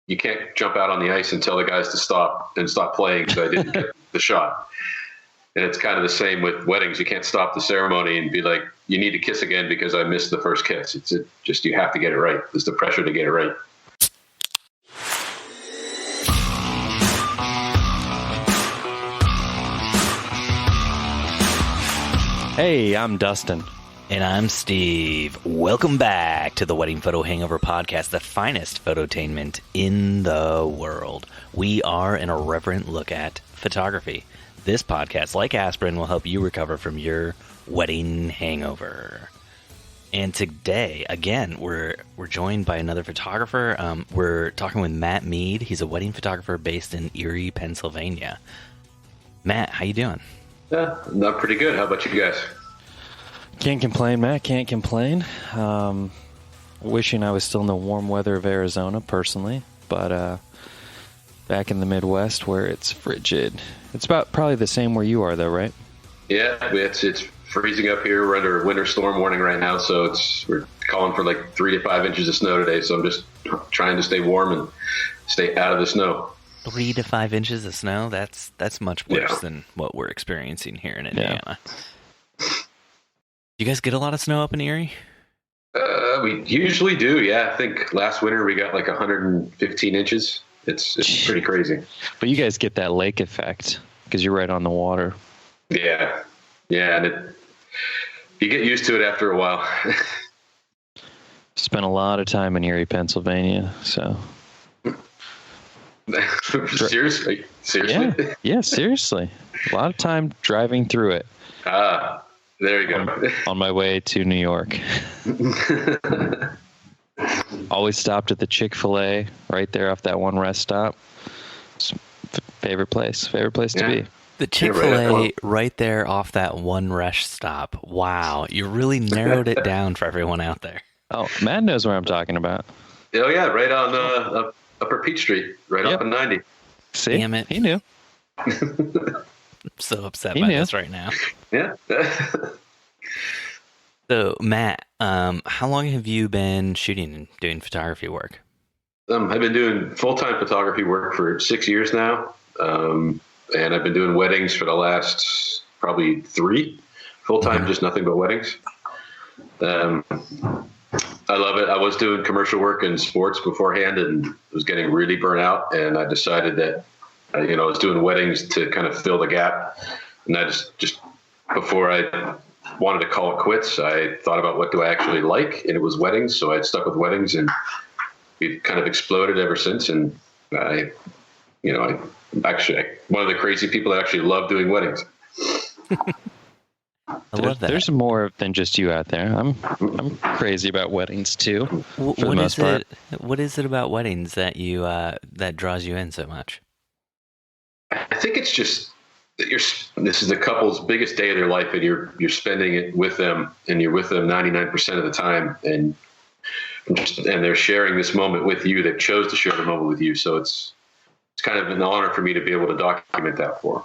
you can't jump out on the ice and tell the guys to stop playing, so I didn't get the shot. And it's kind of the same with weddings. You can't stop the ceremony and be like, you need to kiss again because I missed the first kiss. It's just, you have to get it right. There's the pressure to get it right. Hey, I'm Dustin. And I'm Steve. Welcome back to the Wedding Photo Hangover podcast, the finest phototainment in the world. We are an irreverent look at photography. This podcast, like aspirin, will help you recover from your wedding hangover. And today, again, we're joined by another photographer. We're talking with Matt Mead. He's a wedding photographer based in Erie, Pennsylvania. Matt, how you doing? Not pretty good. How about you guys? Can't complain, Matt. Can't complain. Wishing I was still in the warm weather of Arizona, personally. But back in the Midwest where it's frigid. It's about probably the same where you are, though, right? Yeah, it's freezing up here. We're under a winter storm warning right now, so we're calling for like 3 to 5 inches of snow today. So I'm just trying to stay warm and stay out of the snow. 3 to 5 inches of snow? That's much worse than what we're experiencing here in Indiana. Yeah. You guys get a lot of snow up in Erie? We usually do, yeah. I think last winter we got like 115 inches. It's pretty crazy. But you guys get that lake effect because you're right on the water. Yeah, and you get used to it after a while. Spent a lot of time in Erie, Pennsylvania, so... Seriously? Yeah, seriously. A lot of time driving through it. There you go. On my way to New York. Always stopped at the Chick-fil-A right there off that one rest stop. Favorite place to be. The Chick-fil-A right there off that one rest stop. Wow, you really narrowed it down for everyone out there. Oh, Matt knows where I'm talking about. Oh yeah, right on Upper Peach Street, right off of 90. See? Damn it. He knew. I'm so upset by this right now. Yeah. So, Matt, how long have you been shooting and doing photography work? I've been doing full-time photography work for 6 years now. And I've been doing weddings for the last probably 3. Full-time, just nothing but weddings. I love it. I was doing commercial work in sports beforehand and was getting really burnt out. And I decided that, I was doing weddings to kind of fill the gap. And I just before I wanted to call it quits, I thought about what do I actually like, and it was weddings. So I stuck with weddings, and we've kind of exploded ever since. And I actually one of the crazy people that actually love doing weddings. I love that. There's more than just you out there. I'm crazy about weddings too. For the most part. What is it about weddings that you that draws you in so much? I think it's just that this is the couple's biggest day of their life, and you're spending it with them, and you're with them 99% of the time, and they're sharing this moment with you. They chose to share the moment with you, so it's kind of an honor for me to be able to document that for them.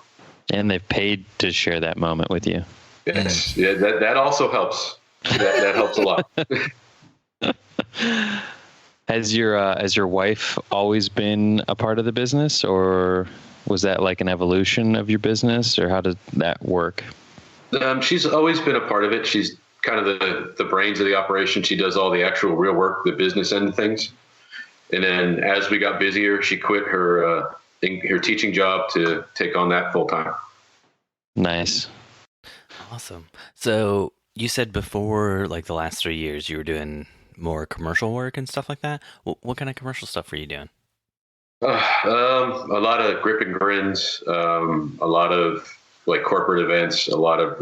And they've paid to share that moment with you. Yes, yeah, that also helps. That helps a lot. Has your wife always been a part of the business, or was that like an evolution of your business, or how did that work? She's always been a part of it. She's kind of the brains of the operation. She does all the actual real work, the business end of things. And then as we got busier, she quit her teaching job to take on that full time. Nice. Awesome. So you said before, like the last 3 years, you were doing more commercial work and stuff like that. What kind of commercial stuff were you doing? A lot of grip and grins, a lot of like corporate events, a lot of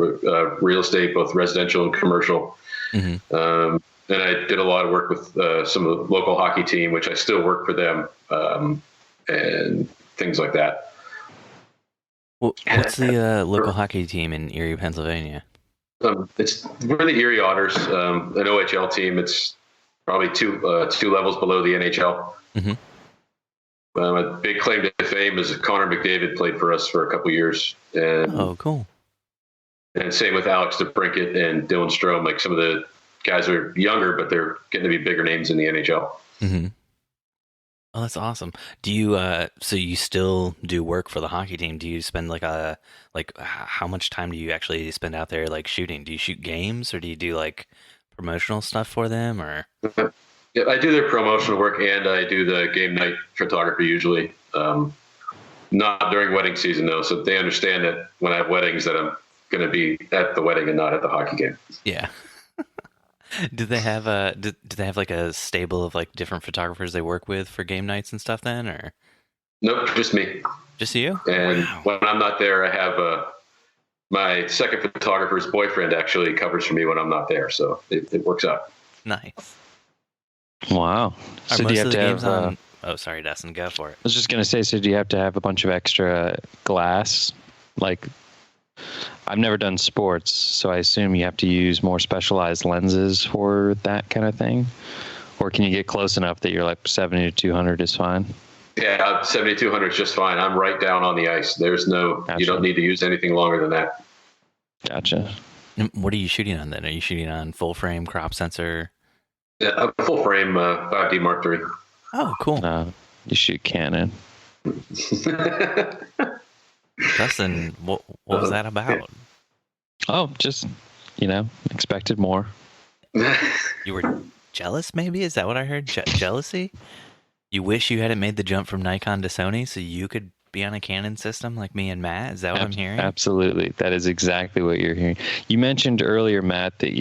real estate, both residential and commercial. Mm-hmm. And I did a lot of work with some of the local hockey team, which I still work for them, and things like that. What's the local hockey team in Erie, Pennsylvania? We're the Erie Otters, an OHL team. It's probably two levels below the NHL. Mm-hmm. A big claim to fame is Connor McDavid played for us for a couple years. And, oh, cool. And same with Alex DeBrincat and Dylan Strome. Like some of the guys are younger, but they're getting to be bigger names in the NHL. Mm-hmm. Oh, that's awesome. Do you so you still do work for the hockey team? Do you spend how much time do you actually spend out there like shooting? Do you shoot games or do you do like promotional stuff for them or Yeah, I do their promotional work and I do the game night photography usually. Not during wedding season though, so they understand that when I have weddings that I'm going to be at the wedding and not at the hockey game. yeah. Do they have do they have like a stable of like different photographers they work with for game nights and stuff then or Nope, just me. just you? And Wow. when I'm not there, I have my second photographer's boyfriend actually covers for me when I'm not there, so it works out. Nice. Wow. Are So do most you have of the to games have? on Oh, sorry, Dustin, go for it. I was just gonna say. So do you have to have a bunch of extra glass? Like, I've never done sports, so I assume you have to use more specialized lenses for that kind of thing. Or can you get close enough that you're like 70 to 200 is fine? Yeah, 7200 is just fine. I'm right down on the ice. There's no, Gotcha. you don't need to use anything longer than that. Gotcha. And what are you shooting on then? Are you shooting on full frame crop sensor? Yeah, a full frame 5D Mark III. Oh, cool. You shoot Canon. Dustin, what was that about? Oh, just expected more. You were jealous, maybe? Is that what I heard? Jealousy? You wish you hadn't made the jump from Nikon to Sony so you could be on a Canon system like me and Matt? Is that what I'm hearing? Absolutely. That is exactly what you're hearing. You mentioned earlier, Matt, that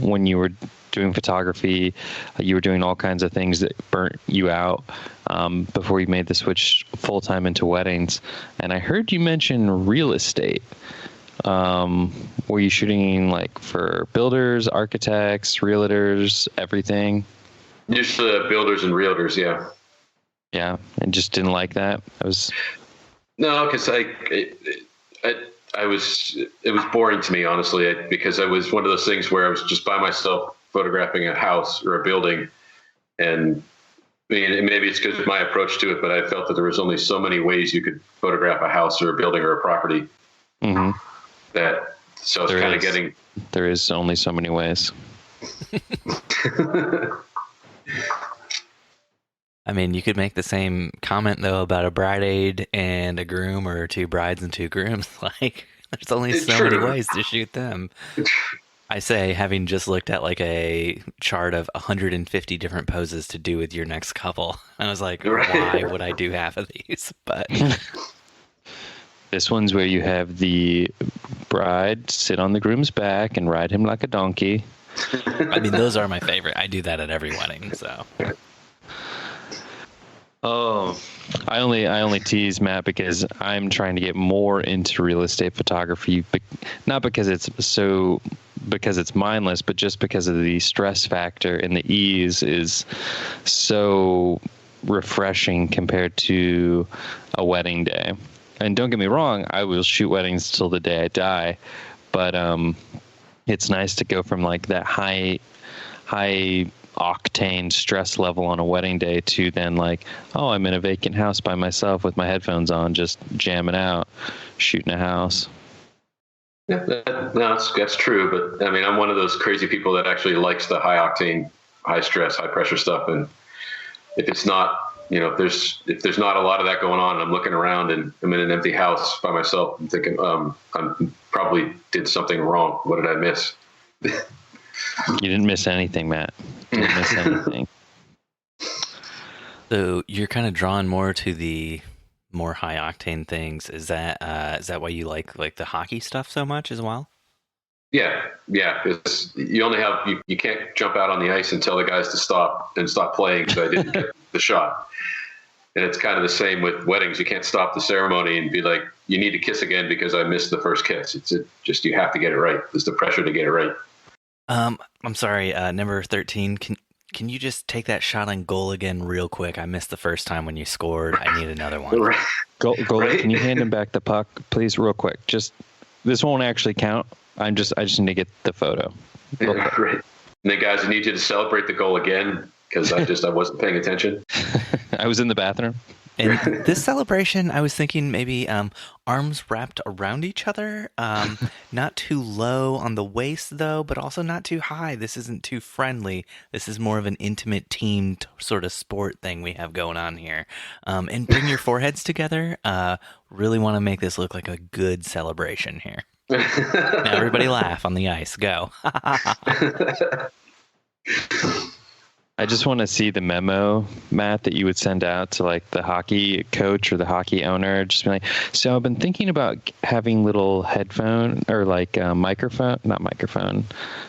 when you were doing photography, you were doing all kinds of things that burnt you out before you made the switch full-time into weddings. And I heard you mention real estate. Were you shooting like for builders, architects, realtors, everything? Just builders and realtors, yeah. Yeah, and just didn't like that. No, because it was boring to me, honestly, because I was one of those things where I was just by myself photographing a house or a building. And I mean, maybe it's because of my approach to it, but I felt that there was only so many ways you could photograph a house or a building or a property. Mm-hmm. So I was kind of getting. There is only so many ways. I mean, you could make the same comment, though, about a bride aid and a groom or two brides and two grooms. Like, there's only so many ways to shoot them. I say, having just looked at like a chart of 150 different poses to do with your next couple, I was like, why would I do half of these? But this one's where you have the bride sit on the groom's back and ride him like a donkey. I mean, those are my favorite. I do that at every wedding, so. Oh, I only tease Matt because I'm trying to get more into real estate photography, not because it's mindless, but just because of the stress factor and the ease is so refreshing compared to a wedding day. And don't get me wrong, I will shoot weddings till the day I die, but it's nice to go from like that high octane stress level on a wedding day to then like, oh, I'm in a vacant house by myself with my headphones on, just jamming out, shooting a house. Yeah, that's true. But I mean, I'm one of those crazy people that actually likes the high octane, high stress, high pressure stuff. And if it's not, if there's not a lot of that going on, and I'm looking around and I'm in an empty house by myself, I'm thinking, I probably did something wrong. What did I miss? You didn't miss anything, Matt. You didn't miss anything. So you're kind of drawn more to the more high octane things. Is that why you like the hockey stuff so much as well? Yeah. You only have you can't jump out on the ice and tell the guys to stop playing because I didn't get the shot. And it's kind of the same with weddings. You can't stop the ceremony and be like, you need to kiss again because I missed the first kiss. It's just you have to get it right. There's the pressure to get it right. I'm sorry, number 13. Can you just take that shot on goal again real quick? I missed the first time when you scored. I need another one. Right. Goal, right? Can you hand him back the puck, please, real quick? Just this won't actually count. I just need to get the photo. Yeah, right. And then, guys, I need you to celebrate the goal again because I wasn't paying attention. I was in the bathroom. And this celebration, I was thinking maybe arms wrapped around each other, not too low on the waist though, but also not too high. This isn't too friendly. This is more of an intimate teamed sort of sport thing we have going on here. And bring your foreheads together. Really want to make this look like a good celebration here. Now everybody laugh on the ice. Go. I just want to see the memo, Matt, that you would send out to like the hockey coach or the hockey owner. Just be like, so I've been thinking about having little headphone or like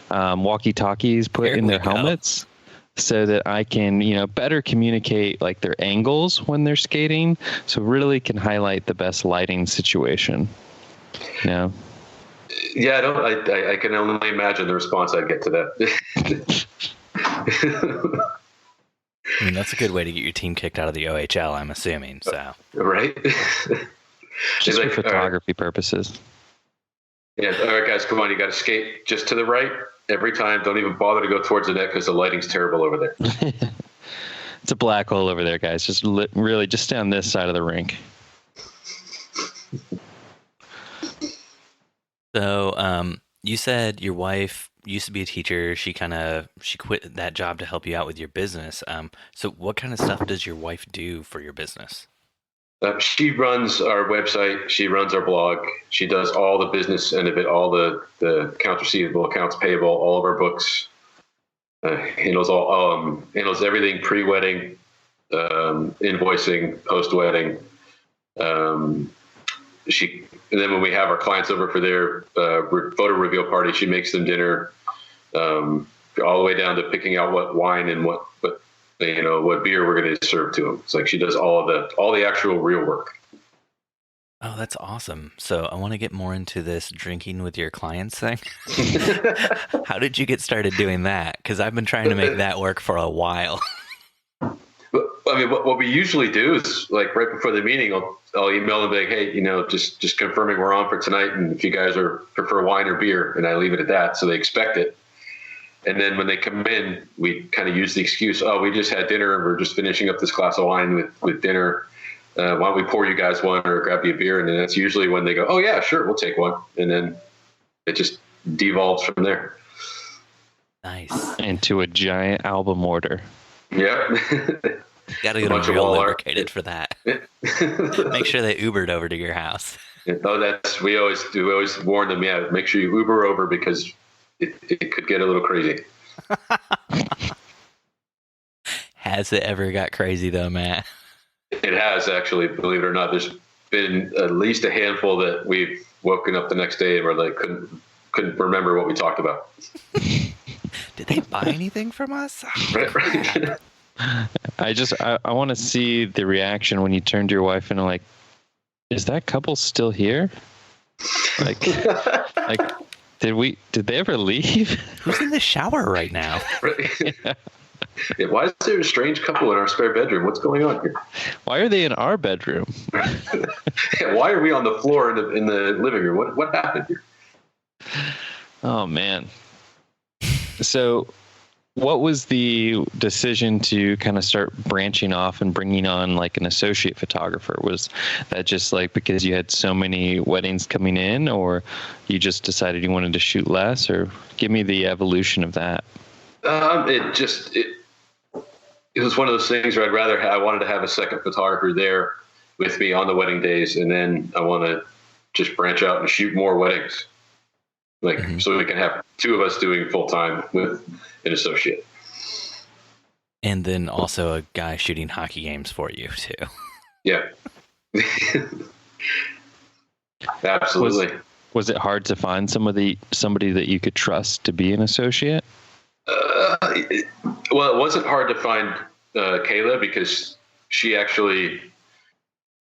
walkie-talkies put in their helmets so that I can, better communicate like their angles when they're skating. So really can highlight the best lighting situation. Yeah, I can only imagine the response I'd get to that. I mean, that's a good way to get your team kicked out of the OHL, I'm assuming. So right, just for photography purposes. Yeah, all right, guys, come on! You got to skate just to the right every time. Don't even bother to go towards the net because the lighting's terrible over there. It's a black hole over there, guys. Just really just stay on this side of the rink. So, you said your wife used to be a teacher. She quit that job to help you out with your business. So what kind of stuff does your wife do for your business? She runs our website. She runs our blog. She does all the business end of it, all the accounts receivable, accounts payable, all of our books. Handles everything pre-wedding, invoicing, post-wedding. And then when we have our clients over for their photo reveal party, she makes them dinner, all the way down to picking out what wine and what beer we're going to serve to them. It's like she does all the actual real work. Oh, that's awesome. So I want to get more into this drinking with your clients thing. How did you get started doing that? Because I've been trying to make that work for a while. I mean, what we usually do is like right before the meeting, I'll email them like, hey, just confirming we're on for tonight, and if you guys prefer wine or beer, and I leave it at that, so they expect it. And then when they come in, we kind of use the excuse, oh, we just had dinner and we're just finishing up this glass of wine with dinner. Why don't we pour you guys one or grab you a beer? And then that's usually when they go, oh yeah, sure, we'll take one. And then it just devolves from there. Nice. Into a giant album order. Yeah. Got to get real lubricated for that. Make sure they Ubered over to your house. Oh, we always warn them. Yeah, make sure you Uber over because it could get a little crazy. Has it ever got crazy though, Matt? It has actually, believe it or not. There's been at least a handful that we've woken up the next day and we're like couldn't remember what we talked about. Did they buy anything from us? Oh, right. I want to see the reaction when you turn to your wife and are like, is that couple still here? Like did they ever leave? Who's in the shower right now? Right. Yeah, why is there a strange couple in our spare bedroom? What's going on here? Why are they in our bedroom? Yeah, why are we on the floor in the living room? What happened here? Oh man. So what was the decision to kind of start branching off and bringing on like an associate photographer? Was that just like because you had so many weddings coming in, or you just decided you wanted to shoot less? Or give me the evolution of that. It was one of those things where I wanted to have a second photographer there with me on the wedding days, and then I want to just branch out and shoot more weddings. So we can have two of us doing full time with an associate. And then also a guy shooting hockey games for you too. Yeah. Absolutely. Was it hard to find somebody that you could trust to be an associate? Well, it wasn't hard to find Kayla because she actually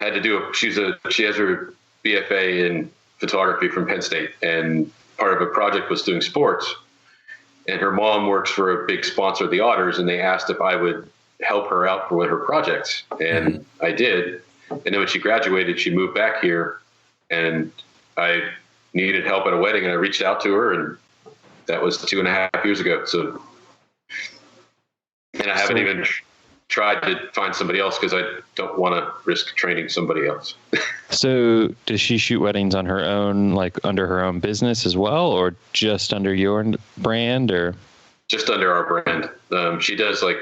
had to do she has her BFA in photography from Penn State, and part of a project was doing sports, and her mom works for a big sponsor of the Otters, and they asked if I would help her out with her projects, and I did. And then when she graduated, she moved back here, and I needed help at a wedding, and I reached out to her, and that was 2.5 years ago. So, and I haven't even tried to find somebody else because I don't want to risk training somebody else. So does she shoot weddings on her own, like under her own business as well, or just under your brand, or? Just under our brand. She does like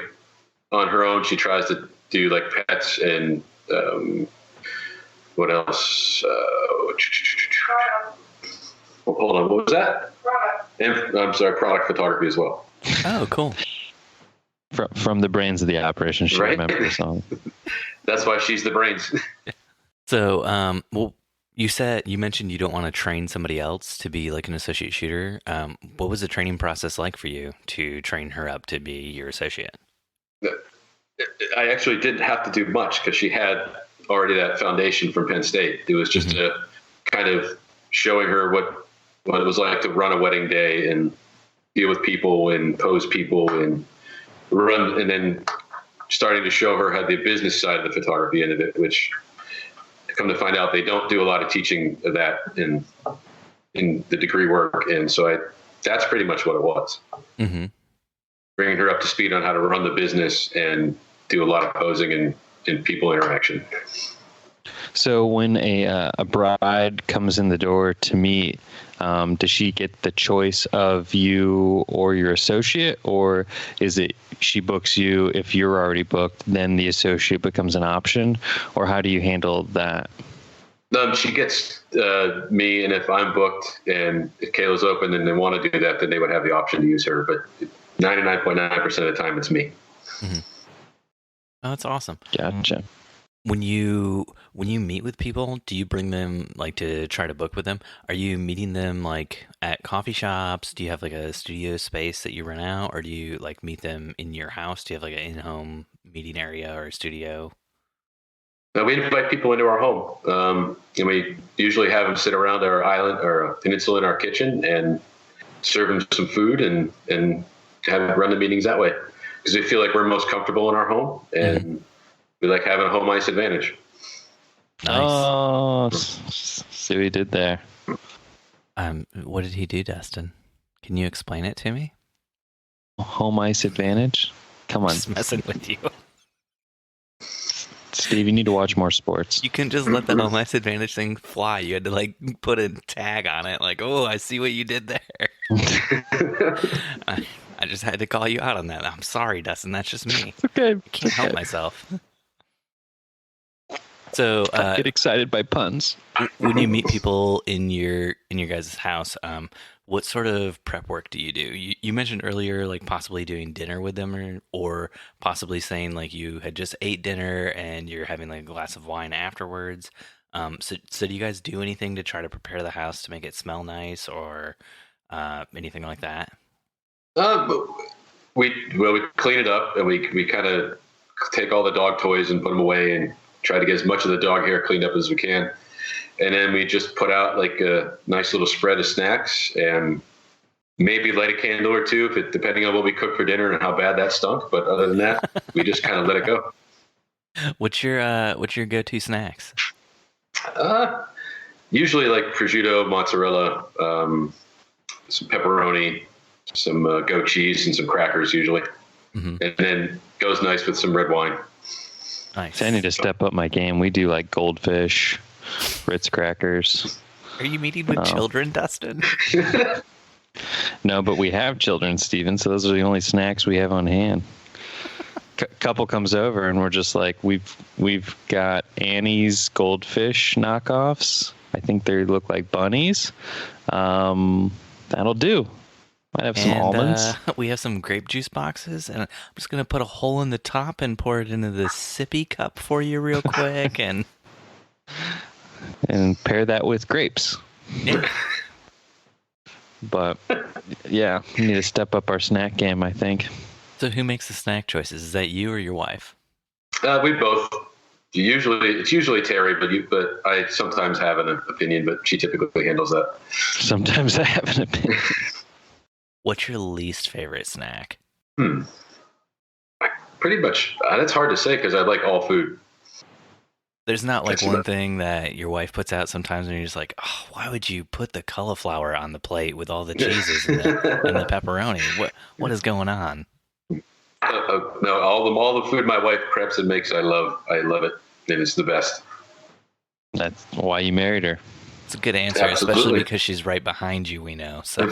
on her own. She tries to do like pets and what else? Hold on. What was that? And I'm sorry, product photography as well. Oh, cool. From the brains of the operation, she remembers the song. That's why she's the brains. So, well, you mentioned you don't want to train somebody else to be like an associate shooter. What was the training process like for you to train her up to be your associate? I actually didn't have to do much because she had already that foundation from Penn State. It was just a kind of showing her what it was like to run a wedding day and deal with people and pose people and run, and then starting to show her how the business side of the photography end of it, which come to find out they don't do a lot of teaching of that in the degree work. And so that's pretty much what it was. Mm-hmm. Bringing her up to speed on how to run the business and do a lot of posing and people interaction. So when a bride comes in the door to meet, does she get the choice of you or your associate, or is it she books you? If you're already booked, then the associate becomes an option, or how do you handle that? She gets me, and if I'm booked and if Kayla's open and they want to do that, then they would have the option to use her. But 99.9% of the time, it's me. Mm-hmm. Oh, that's awesome. Gotcha. When you meet with people, do you bring them like to try to book with them? Are you meeting them like at coffee shops? Do you have like a studio space that you rent out, or do you like meet them in your house? Do you have like an in-home meeting area or studio? We invite people into our home, and we usually have them sit around our island or peninsula in our kitchen and serve them some food and have run the meetings that way because we feel like we're most comfortable in our home and we like having a home ice advantage. Nice. Oh, see what he did there. What did he do, Dustin? Can you explain it to me? Home ice advantage? Come on. Just messing with you. Steve, you need to watch more sports. You couldn't just let the home ice advantage thing fly. You had to like put a tag on it. Like, oh, I see what you did there. I just had to call you out on that. I'm sorry, Dustin. That's just me. It's okay. I can't help myself. So I get excited by puns. When you meet people in your guys' house, what sort of prep work do you do? You mentioned earlier, like possibly doing dinner with them, or possibly saying like you had just ate dinner and you're having like a glass of wine afterwards. So do you guys do anything to try to prepare the house to make it smell nice, or anything like that? We clean it up and we kind of take all the dog toys and put them away and try to get as much of the dog hair cleaned up as we can. And then we just put out like a nice little spread of snacks and maybe light a candle or two, depending on what we cook for dinner and how bad that stunk. But other than that, we just kind of let it go. What's your go-to snacks? Usually like prosciutto, mozzarella, some pepperoni, some goat cheese, and some crackers usually. Mm-hmm. And then goes nice with some red wine. Nice. So I need to step up my game. We do like goldfish, Ritz crackers. Are you meeting with children, Dustin? No, but we have children, Steven, so those are the only snacks we have on hand. Couple comes over and we're just like, we've got Annie's goldfish knockoffs. I think they look like bunnies. That'll do. Might have some almonds. We have some grape juice boxes, and I'm just going to put a hole in the top and pour it into the sippy cup for you real quick. And pair that with grapes. Yeah. But, yeah, we need to step up our snack game, I think. So who makes the snack choices? Is that you or your wife? We both. It's usually Terry, but I sometimes have an opinion, but she typically handles that. Sometimes I have an opinion. What's your least favorite snack? Pretty much. That's hard to say because I like all food. There's not like one thing that your wife puts out sometimes and you're just like, oh, why would you put the cauliflower on the plate with all the cheeses and the pepperoni? What is going on? No, all the food my wife preps and makes, I love it, and it's the best. That's why you married her. It's a good answer, Absolutely. especially because she's right behind you. We know. So.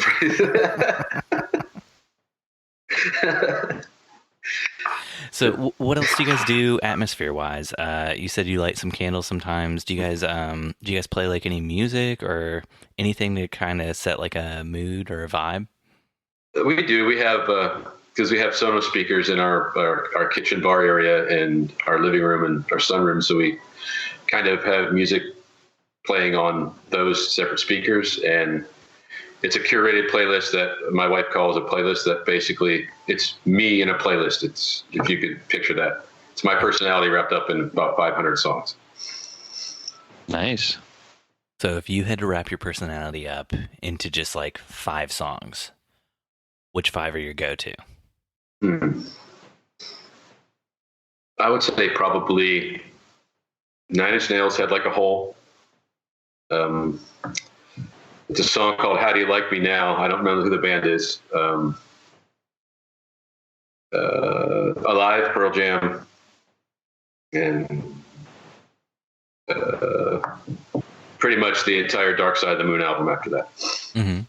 So, what else do you guys do atmosphere-wise? You said you light some candles sometimes. Do you guys play like any music or anything to kind of set like a mood or a vibe? We do. We have because we have Sonos speakers in our kitchen bar area and our living room and our sunroom, so we kind of have music playing on those separate speakers, and it's a curated playlist that my wife calls a playlist that basically it's me in a playlist. It's, if you could picture that, it's my personality wrapped up in about 500 songs. Nice. So if you had to wrap your personality up into just like 5 songs, which 5 are your go-to? I would say probably Nine Inch Nails, Head Like a Hole. It's a song called How Do You Like Me Now? I don't remember who the band is. Alive, Pearl Jam, and pretty much the entire Dark Side of the Moon album after that. Mm-hmm.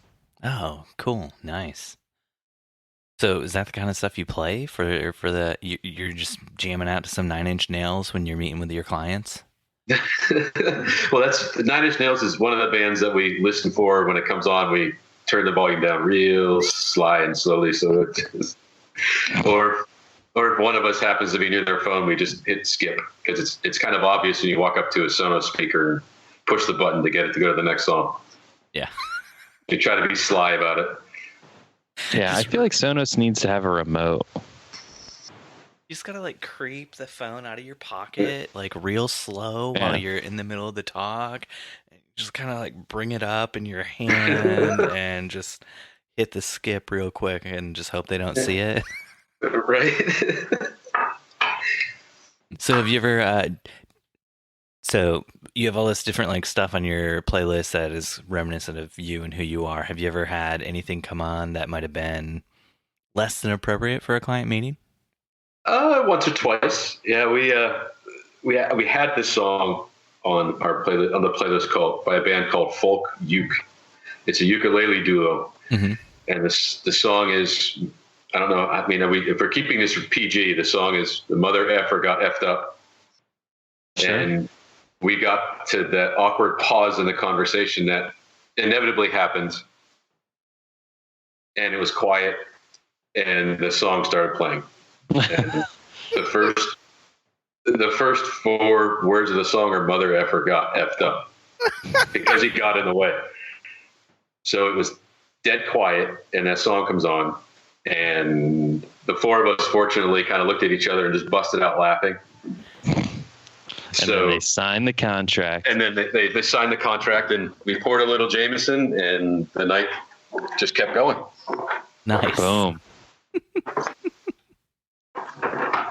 Oh, cool. Nice. So is that the kind of stuff you play for the, you're just jamming out to some Nine Inch Nails when you're meeting with your clients? Well, that's Nine Inch Nails is one of the bands that we listen for when it comes on. We turn the volume down real sly and slowly, so it just, or if one of us happens to be near their phone, we just hit skip because it's kind of obvious when you walk up to a Sonos speaker and push the button to get it to go to the next song. Yeah, you try to be sly about it. Yeah, I feel like Sonos needs to have a remote. You just gotta like creep the phone out of your pocket, like real slow while you're in the middle of the talk. Just kind of like bring it up in your hand and just hit the skip real quick and just hope they don't see it. Right. So have you ever? So you have all this different like stuff on your playlist that is reminiscent of you and who you are. Have you ever had anything come on that might have been less than appropriate for a client meeting? Once or twice. Yeah, we had this song on our playlist, on the playlist called by a band called Folk Uke. It's a ukulele duo, and the song is, I don't know. I mean, if we're keeping this PG, the song is "The Mother Effer Got Effed Up," sure. And we got to that awkward pause in the conversation that inevitably happens, and it was quiet, and the song started playing. And the first 4 words of the song are "Mother Effer Got Effed Up," because he got in the way. So it was dead quiet, and that song comes on, and the 4 of us fortunately kind of looked at each other and just busted out laughing. And then they signed the contract. And then they signed the contract, and we poured a little Jameson, and the night just kept going. Nice. Boom.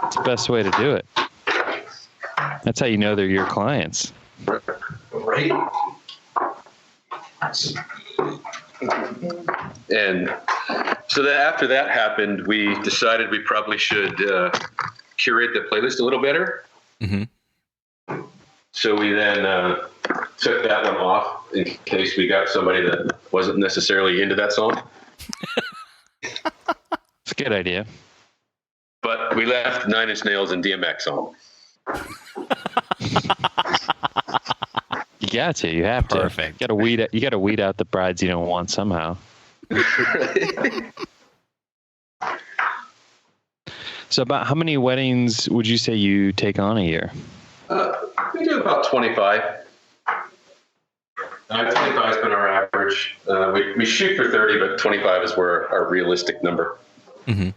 It's the best way to do it. That's how you know they're your clients. Right. And so that after that happened, we decided we probably should curate the playlist a little better. Mm-hmm. So we then took that one off in case we got somebody that wasn't necessarily into that song. It's a good idea. But we left Nine Inch Nails and DMX on. You got to. You have to. Perfect. You got to weed out the brides you don't want somehow. So, about how many weddings would you say you take on a year? We do about 25. 25 has been our average. We shoot for 30, but 25 is where our realistic number. Mm-hmm.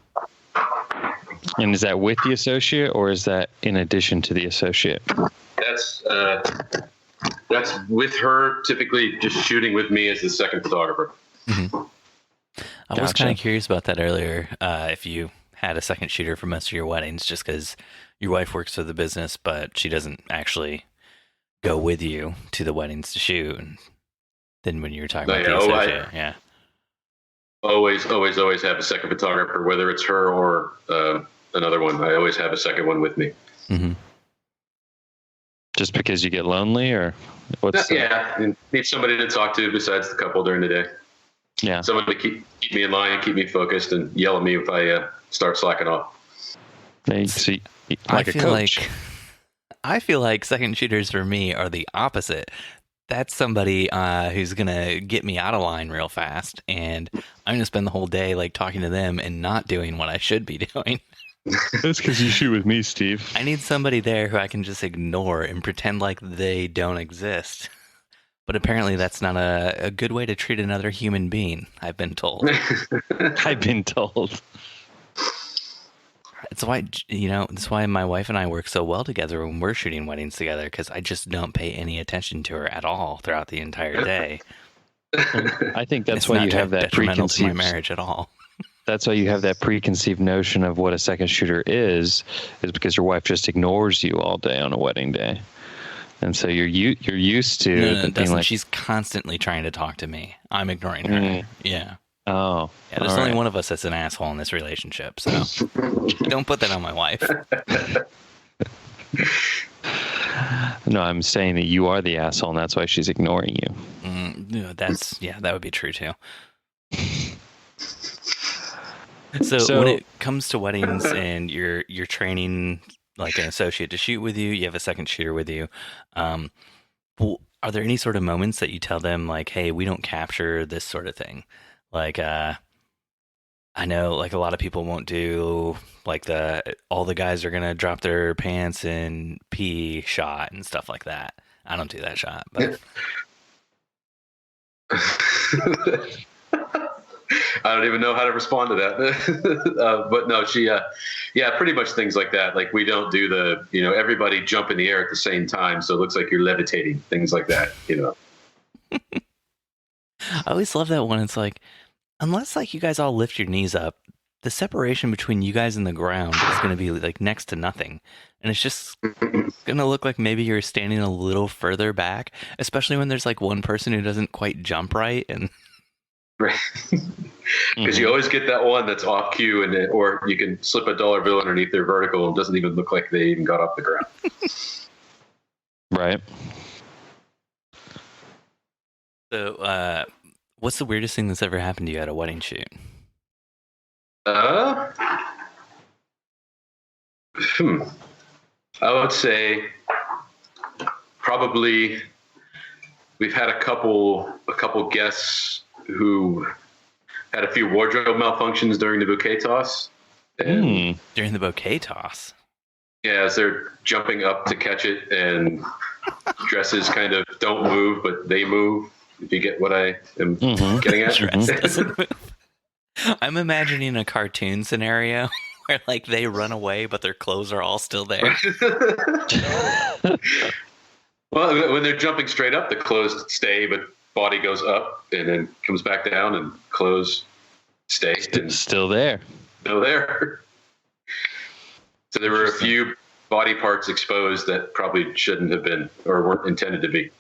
And is that with the associate, or is that in addition to the associate? That's with her, typically just shooting with me as the second photographer. Mm-hmm. I was kind of curious about that earlier. If you had a second shooter for most of your weddings, just because your wife works for the business, but she doesn't actually go with you to the weddings to shoot. And then when you were talking about the associate, Always have a second photographer, whether it's her or another one. I always have a second one with me. Mm-hmm. Just because you get lonely, or what's? Yeah, and need somebody to talk to besides the couple during the day. Yeah. Someone to keep me in line, keep me focused, and yell at me if I start slacking off. See, like a coach. I feel like second shooters for me are the opposite. That's somebody who's gonna get me out of line real fast, and I'm gonna spend the whole day like talking to them and not doing what I should be doing. That's because you shoot with me, Steve. I need somebody there who I can just ignore and pretend like they don't exist. But apparently that's not a good way to treat another human being, I've been told. I've been told. It's why, that's why my wife and I work so well together when we're shooting weddings together, because I just don't pay any attention to her at all throughout the entire day. I think that's why you have that preconceived to my marriage at all. That's why you have that preconceived notion of what a second shooter is because your wife just ignores you all day on a wedding day. And so you're used to being like, she's constantly trying to talk to me. I'm ignoring her. Yeah. Oh. Yeah, there's only one of us that's an asshole in this relationship, so don't put that on my wife. No, I'm saying that you are the asshole, and that's why she's ignoring you. That would be true too. So when it comes to weddings and you're training like an associate to shoot with you, you have a second shooter with you. Are there any sort of moments that you tell them like, hey, we don't capture this sort of thing? Like, I know like a lot of people won't do like all the guys are going to drop their pants and pee shot and stuff like that. I don't do that shot, but. I don't even know how to respond to that. But no, she, pretty much things like that. Like we don't do everybody jump in the air at the same time. So it looks like you're levitating, things like that, I always love that one. It's like, unless like you guys all lift your knees up, the separation between you guys and the ground is going to be like next to nothing. And it's just going to look like maybe you're standing a little further back, especially when there's like one person who doesn't quite jump right. And right. Because you always get that one that's off cue, or you can slip a dollar bill underneath their vertical and it doesn't even look like they even got off the ground. Right. So, what's the weirdest thing that's ever happened to you at a wedding shoot? I would say probably we've had a couple guests who had a few wardrobe malfunctions during the bouquet toss. During the bouquet toss? Yeah, as they're jumping up to catch it, and dresses kind of don't move, but they move. If you get what I am getting at. Dress doesn't move. I'm imagining a cartoon scenario where like they run away, but their clothes are all still there. Well, when they're jumping straight up, the clothes stay, but body goes up and then comes back down, and clothes stay. Still there. Still there. So there were a few body parts exposed that probably shouldn't have been or weren't intended to be.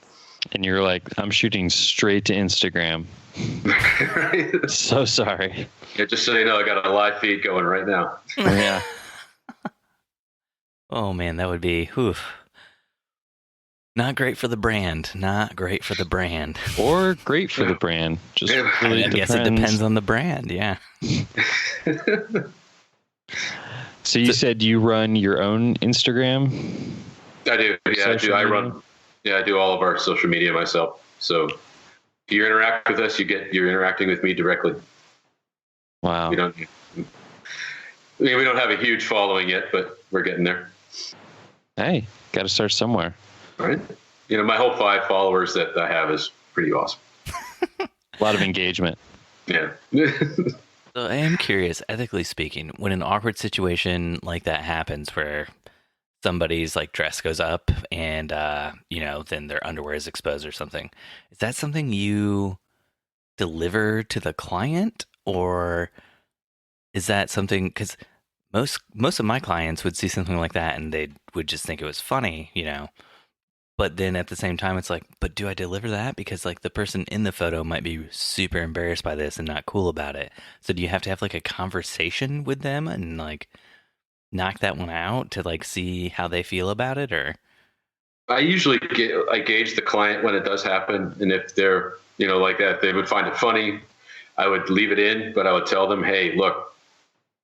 And you're like, I'm shooting straight to Instagram. Right? So sorry. Yeah, just so you know, I got a live feed going right now. Yeah. Oh man, that would be not great for the brand. Not great for the brand. Or great for the brand. Just really I guess it depends on the brand. Yeah. So you said you run your own Instagram? I do. Yeah, I do. I run. Yeah, I do all of our social media myself. So if you interact with us, you're interacting with me directly. Wow. We don't have a huge following yet, but we're getting there. Hey, got to start somewhere. Right. My whole 5 followers that I have is pretty awesome. A lot of engagement. Yeah. So I am curious, ethically speaking, when an awkward situation like that happens where somebody's like dress goes up and, then their underwear is exposed or something, is that something you deliver to the client, or is that something, because most of my clients would see something like that and they would just think it was funny, but then at the same time it's like, but do I deliver that? Because like the person in the photo might be super embarrassed by this and not cool about it. So do you have to have like a conversation with them and like knock that one out to like see how they feel about it, or? I usually gauge the client when it does happen, and if they're like that, they would find it funny. I would leave it in, but I would tell them, hey, look,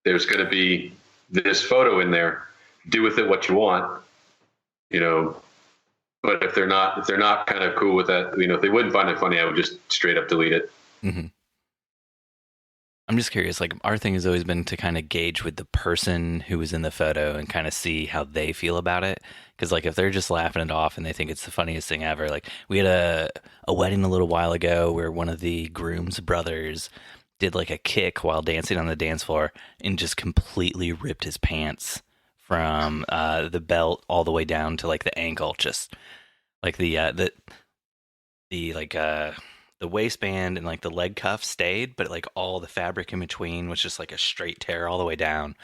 there's going to be this photo in there. Do with it what you want, But if they're not kind of cool with that, if they wouldn't find it funny, I would just straight up delete it. Mm-hmm. I'm just curious. Like, our thing has always been to kind of gauge with the person who was in the photo and kind of see how they feel about it. Because, like, if they're just laughing it off and they think it's the funniest thing ever, like, we had a wedding a little while ago where one of the groom's brothers did like a kick while dancing on the dance floor and just completely ripped his pants from the belt all the way down to like the ankle, just like the waistband and like the leg cuff stayed, but like all the fabric in between was just like a straight tear all the way down.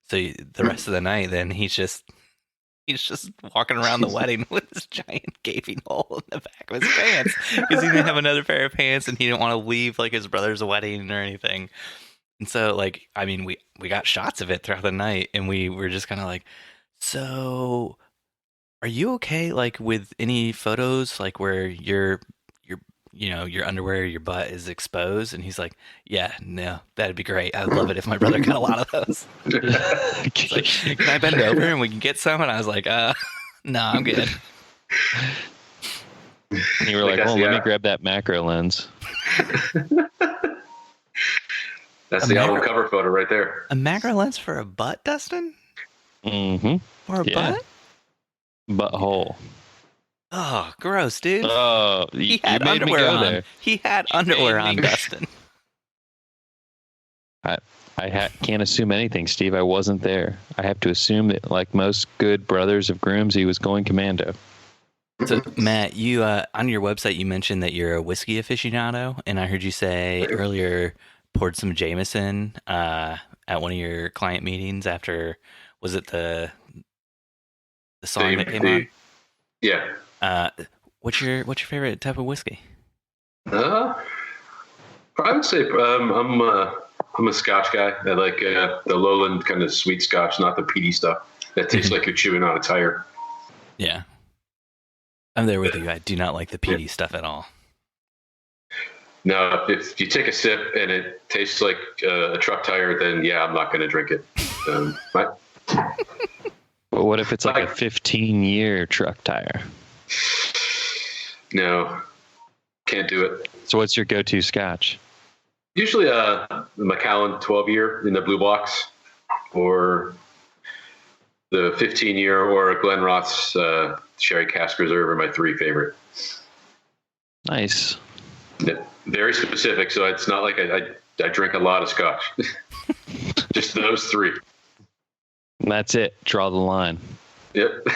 So the rest of the night, then he's just walking around the wedding with this giant gaping hole in the back of his pants because he didn't have another pair of pants and he didn't want to leave like his brother's wedding or anything. And so, like, I mean, we got shots of it throughout the night, and we were just kind of like, so are you okay, like, with any photos, like, where your underwear, your butt is exposed? And he's like, yeah, no, that'd be great. I'd love it if my brother got a lot of those. He's like, can I bend over and we can get some? And I was like, no, I'm good. And you were like, well, let me grab that macro lens. That's the album cover photo right there. A macro lens for a butt, Dustin? Mm-hmm. For a butt? Butthole. Oh, gross, dude. Oh, he had underwear on. There. He had underwear on, Dustin. I can't assume anything, Steve. I wasn't there. I have to assume that, like most good brothers of grooms, he was going commando. So, Matt, you on your website, you mentioned that you're a whiskey aficionado, and I heard you say earlier poured some Jameson at one of your client meetings after, was it the song that came on? Yeah. What's your favorite type of whiskey? I would say I'm a Scotch guy. I like the lowland kind of sweet Scotch, not the peaty stuff that tastes like you're chewing on a tire. Yeah, I'm there with you. I do not like the peaty stuff at all. No, if you take a sip and it tastes like a truck tire, then yeah, I'm not going to drink it. But what if it's like a 15-year truck tire? No, can't do it. So what's your go-to Scotch? Usually the Macallan 12-year in the blue box, or the 15-year, or a Glenrot's Sherry Cask Reserve are my three favorite. Nice. Very specific, so it's not like I drink a lot of Scotch. Just those three. And that's it. Draw the line. Yep.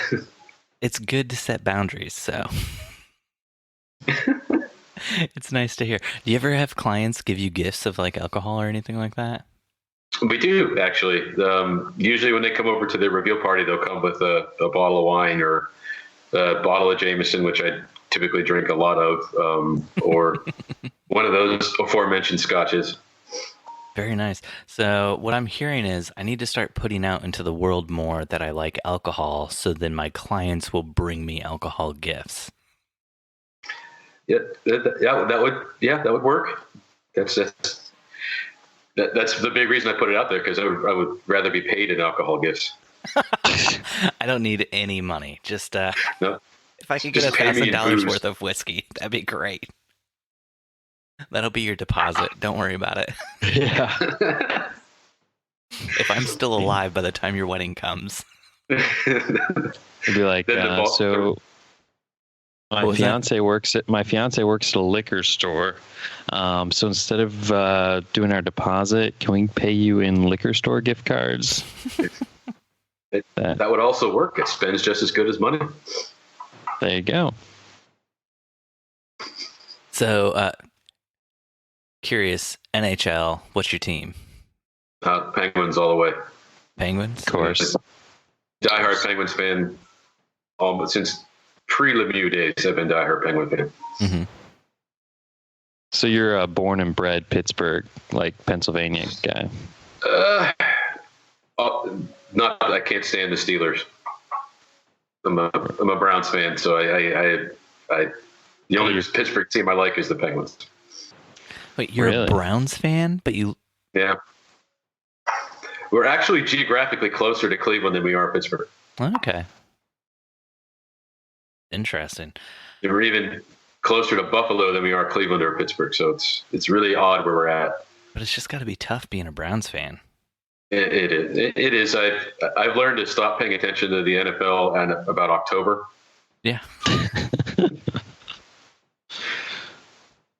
It's good to set boundaries, so it's nice to hear. Do you ever have clients give you gifts of like alcohol or anything like that? We do, actually. Usually when they come over to the reveal party, they'll come with a bottle of wine or a bottle of Jameson, which I typically drink a lot of, or one of those aforementioned scotches. Very nice. So what I'm hearing is I need to start putting out into the world more that I like alcohol, so then my clients will bring me alcohol gifts. Yeah, that would work. That's the big reason I put it out there, because I would rather be paid in alcohol gifts. I don't need any money. Just no. If I could get $1,000 worth of whiskey, that'd be great. That'll be your deposit. Don't worry about it. Yeah. If I'm still alive by the time your wedding comes. It'd be like, so my fiance works at a liquor store. So instead of doing our deposit, can we pay you in liquor store gift cards? That would also work. It spends just as good as money. There you go. So, curious, NHL, what's your team? Penguins all the way. Penguins? Of course. Diehard Penguins fan. Since pre-Lemieux days, I've been diehard Penguin fan. Mm-hmm. So you're a born and bred Pittsburgh, like Pennsylvania guy. I can't stand the Steelers. I'm a Browns fan, so the only Pittsburgh team I like is the Penguins. Wait, you're a Browns fan, but you? Yeah. We're actually geographically closer to Cleveland than we are Pittsburgh. Okay. Interesting. We're even closer to Buffalo than we are Cleveland or Pittsburgh, so it's really odd where we're at. But it's just got to be tough being a Browns fan. It is. I've learned to stop paying attention to the NFL in about October. Yeah.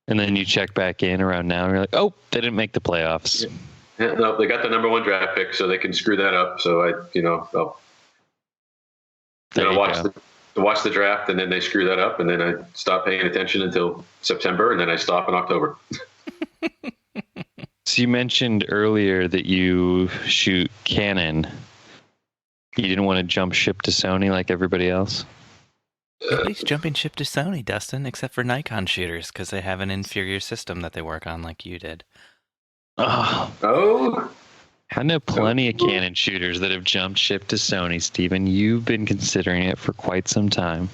And then you check back in around now, and you're like, oh, they didn't make the playoffs. Yeah, no, they got the number 1 draft pick, so they can screw that up. So I'll watch the draft, and then they screw that up, and then I stop paying attention until September, and then I stop in October. So you mentioned earlier that you shoot Canon. You didn't want to jump ship to Sony like everybody else? Nobody's jumping ship to Sony, Dustin, except for Nikon shooters, because they have an inferior system that they work on like you did. Oh. I know plenty of Canon shooters that have jumped ship to Sony, Stephen. You've been considering it for quite some time.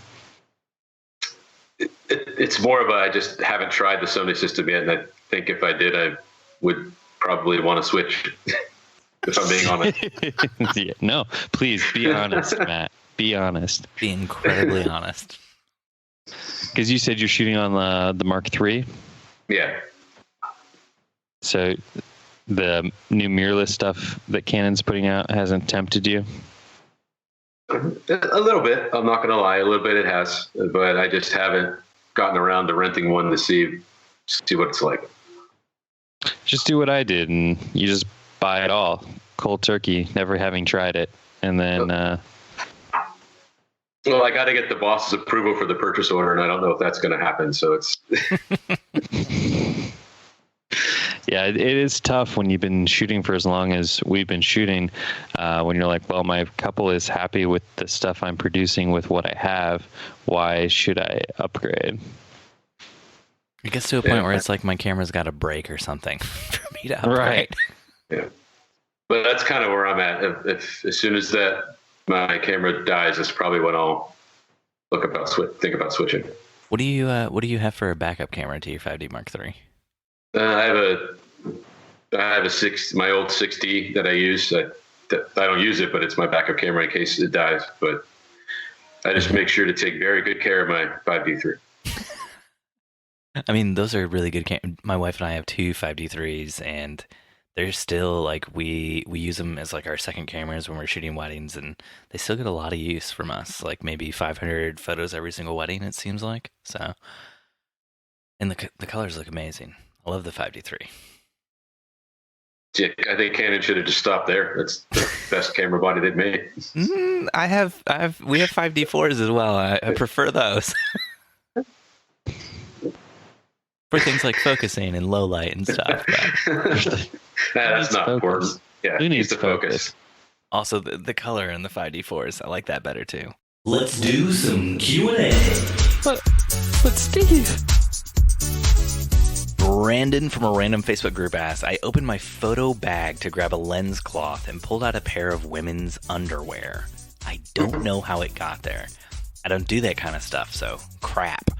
It's more of I just haven't tried the Sony system yet, and I think if I did, I would probably want to switch, if I'm being honest. Yeah, no, please be honest, Matt. Be honest. Be incredibly honest. Because you said you're shooting on the Mark III? Yeah. So the new mirrorless stuff that Canon's putting out hasn't tempted you? A little bit. I'm not going to lie. A little bit it has. But I just haven't gotten around to renting one to see what it's like. Just do what I did, and you just buy it all. Cold turkey, never having tried it. And then... Well, I got to get the boss's approval for the purchase order, and I don't know if that's going to happen. So it's... Yeah, it is tough when you've been shooting for as long as we've been shooting. When you're like, well, my couple is happy with the stuff I'm producing with what I have. Why should I upgrade? It gets to a point where it's like my camera's got a break or something for me to upgrade. Right. Yeah. But that's kind of where I'm at. If as soon as my camera dies, that's probably when I'll think about switching. What do you have for a backup camera to your 5D Mark III? I have my old 6D that I use. I don't use it, but it's my backup camera in case it dies. But I just make sure to take very good care of my 5D3. I mean, those are really good. My wife and I have 2 5D3s, and they're still like we use them as like our second cameras when we're shooting weddings, and they still get a lot of use from us. Like maybe 500 photos every single wedding, it seems like. So, and the colors look amazing. I love the 5D3. Yeah, I think Canon should have just stopped there. That's the best camera body they've made. We have 5D4s as well. I prefer those. For things like focusing and low light and stuff. That's not important. Yeah, Who needs to focus? Also, the color in the 5D4s, I like that better too. Let's do some Q&A. But Steve... Brandon from a random Facebook group asked, I opened my photo bag to grab a lens cloth and pulled out a pair of women's underwear. I don't know how it got there. I don't do that kind of stuff, so crap.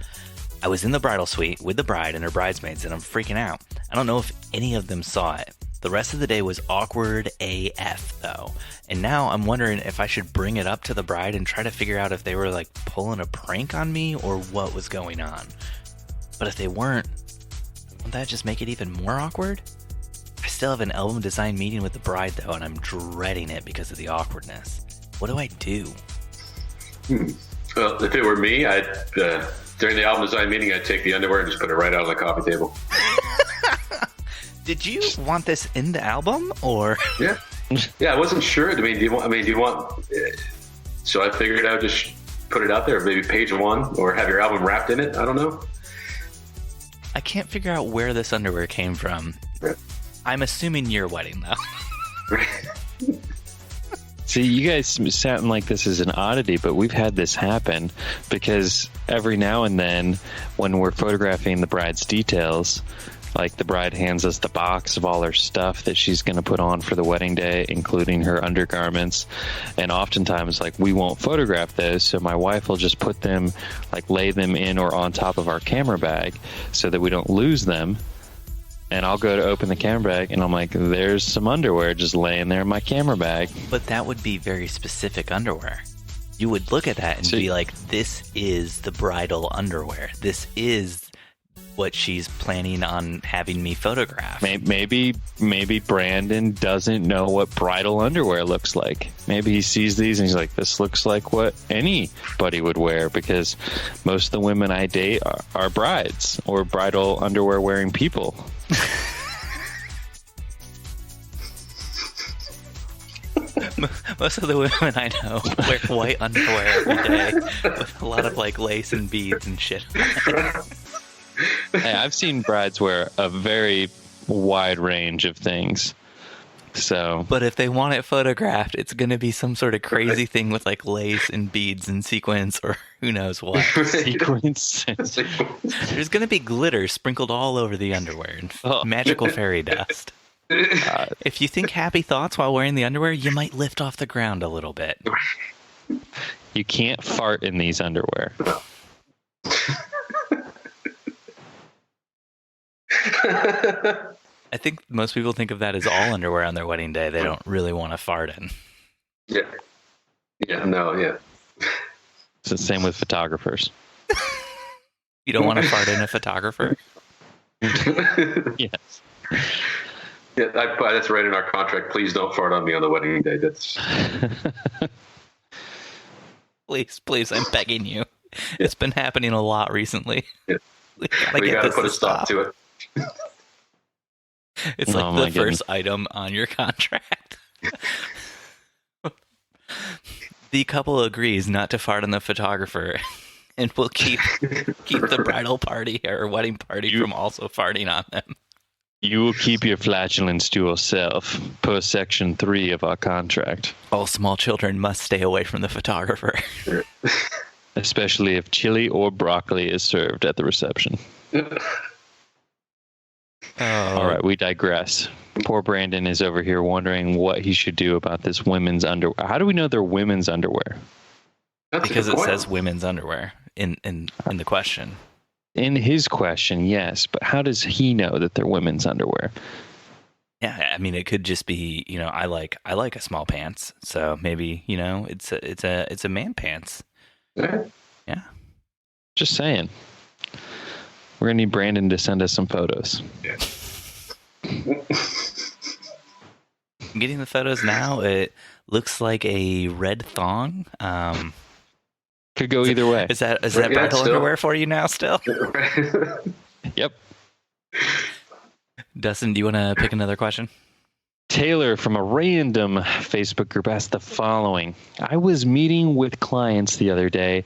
I was in the bridal suite with the bride and her bridesmaids, and I'm freaking out. I don't know if any of them saw it. The rest of the day was awkward AF, though. And now I'm wondering if I should bring it up to the bride and try to figure out if they were like pulling a prank on me or what was going on. But if they weren't, won't that just make it even more awkward? I still have an album design meeting with the bride, though, and I'm dreading it because of the awkwardness. What do I do? Well, if it were me, during the album design meeting, I'd take the underwear and just put it right out on the coffee table. Did you want this in the album, or? Yeah, I wasn't sure. Do you want? So I figured I would just put it out there, maybe page 1, or have your album wrapped in it. I don't know. I can't figure out where this underwear came from. Right. I'm assuming your wedding, though. See, you guys sound like this is an oddity, but we've had this happen because every now and then when we're photographing the bride's details, Like the bride hands us the box of all her stuff that she's going to put on for the wedding day, including her undergarments. And oftentimes, like, we won't photograph those, so my wife will just put them, like, lay them in or on top of our camera bag so that we don't lose them. And I'll go to open the camera bag, and I'm like, there's some underwear just laying there in my camera bag. But that would be very specific underwear. You would look at that and be like, this is the bridal underwear. This is what she's planning on having me photograph. Maybe Brandon doesn't know what bridal underwear looks like. Maybe he sees these and he's like, this looks like what anybody would wear, because most of the women I date are brides or bridal underwear wearing people. Most of the women I know wear white underwear every day with a lot of like lace and beads and shit. Hey, I've seen brides wear a very wide range of things. So, but if they want it photographed, it's going to be some sort of crazy thing with like lace and beads and sequins or who knows what. Sequins. There's going to be glitter sprinkled all over the underwear and magical fairy dust. If you think happy thoughts while wearing the underwear, you might lift off the ground a little bit. You can't fart in these underwear. I think most people think of that as all underwear on their wedding day. They don't really want to fart in. Yeah. Yeah. It's the same with photographers. You don't want to fart in a photographer? Yes. Yeah, that's right in our contract. Please don't fart on me on the wedding day. That's Please, I'm begging you. It's been happening a lot recently. Yeah. We got to put a stop to it. It's like the first item on your contract. The couple agrees not to fart on the photographer, and will keep the bridal party or wedding party from also farting on them. You will keep your flatulence to yourself, per Section 3 of our contract. All small children must stay away from the photographer. Especially if chili or broccoli is served at the reception. All right, we digress. Poor Brandon is over here wondering what he should do about this women's underwear. How do we know they're women's underwear? Because it says women's underwear in the question. In his question, yes, but how does he know that they're women's underwear? Yeah, I mean, it could just be, I like a small pants, so maybe, it's a man pants. Yeah. Just saying. We're gonna need Brandon to send us some photos. Yeah. I'm getting the photos now. It looks like a red thong. Could go either way. Is that bridal underwear for you now still? Yep. Dustin, do you want to pick another question? Taylor from a random Facebook group asked the following. I was meeting with clients the other day,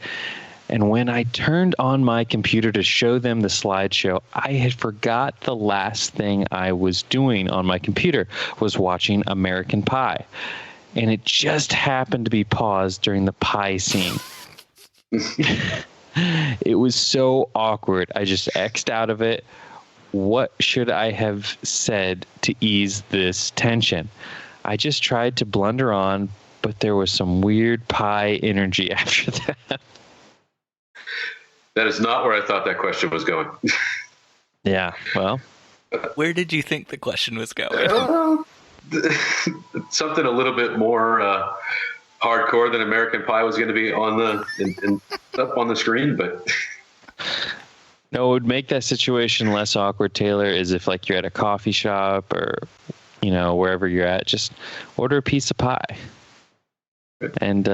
and when I turned on my computer to show them the slideshow, I had forgot the last thing I was doing on my computer was watching American Pie. And it just happened to be paused during the pie scene. It was so awkward. I just X'd out of it. What should I have said to ease this tension? I just tried to blunder on, but there was some weird pie energy after that. That is not where I thought that question was going. Yeah, well. Where did you think the question was going? Something a little bit more hardcore than American Pie was going to be on up on the screen, but no, what would make that situation less awkward, Taylor, is if like you're at a coffee shop or wherever you're at, just order a piece of pie, and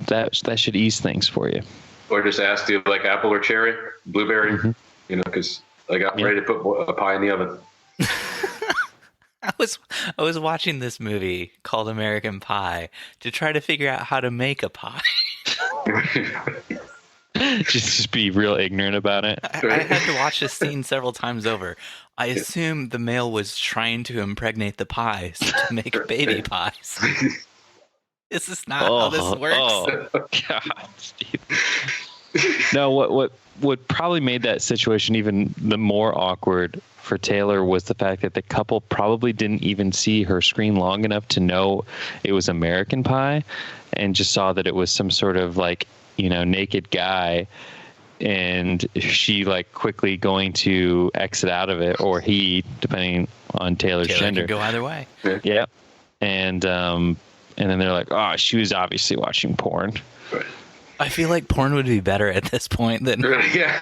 that should ease things for you. Or just ask, do you like apple or cherry, blueberry? Mm-hmm. Because I got ready to put a pie in the oven. I was watching this movie called American Pie to try to figure out how to make a pie. just be real ignorant about it. I had to watch this scene several times over. I assume the male was trying to impregnate the pies to make baby pies. This is not how this works. Oh, God, Steve. No, what probably made that situation even the more awkward for Taylor was the fact that the couple probably didn't even see her screen long enough to know it was American Pie, and just saw that it was some sort of like, naked guy, and she like quickly going to exit out of it, or he, depending on Taylor's gender. Could go either way. Yeah. And then they're like, oh, she was obviously watching porn. Right. I feel like porn would be better at this point than Yeah.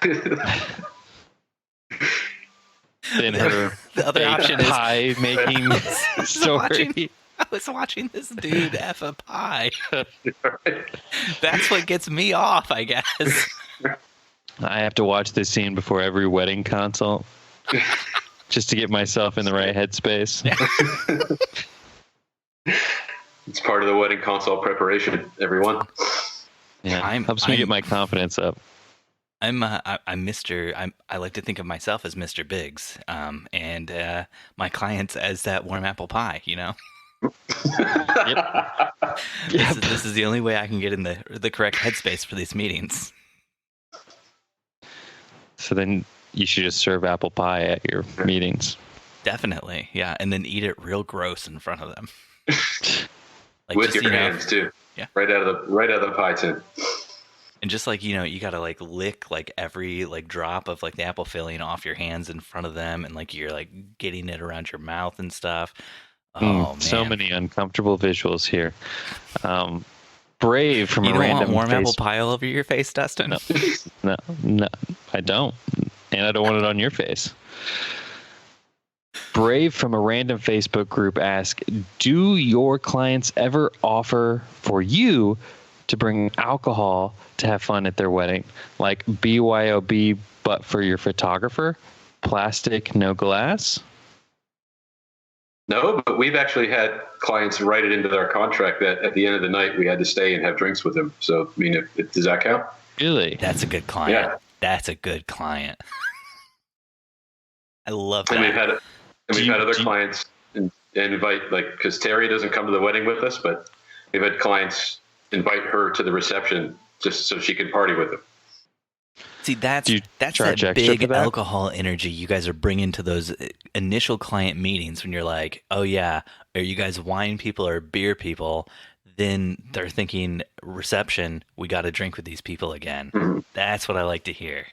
Than her the other option is pie making story. I was watching this dude F a pie. That's what gets me off, I guess. I have to watch this scene before every wedding consult just to get myself in the right headspace. It's part of the wedding consult preparation, everyone. Yeah, helps me get my confidence up. I'm Mr. I like to think of myself as Mr. Biggs, and my clients as that warm apple pie. Yep. This is the only way I can get in the correct headspace for these meetings. So then you should just serve apple pie at your meetings. Definitely, yeah, and then eat it real gross in front of them. Like with your hands too. Yeah. Right out of the pie tin. And just like, you gotta like lick like every like drop of like the apple filling off your hands in front of them, and like you're like getting it around your mouth and stuff. Oh man. So many uncomfortable visuals here. Brave from you a don't random want warm apple pie all over your face, Dustin? No, I don't. And I don't want it on your face. Brave from a random Facebook group asks, do your clients ever offer for you to bring alcohol to have fun at their wedding? Like BYOB, but for your photographer? Plastic, no glass? No, but we've actually had clients write it into their contract that at the end of the night we had to stay and have drinks with them. So, I mean, does that count? Really? That's a good client. Yeah. That's a good client. I love that. And we've had other clients invite, like, because Terry doesn't come to the wedding with us, but we've had clients invite her to the reception just so she can party with them. See, that's that big alcohol energy you guys are bringing to those initial client meetings when you're like, oh yeah, are you guys wine people or beer people? Then they're thinking reception, we got to drink with these people again. Mm-hmm. That's what I like to hear.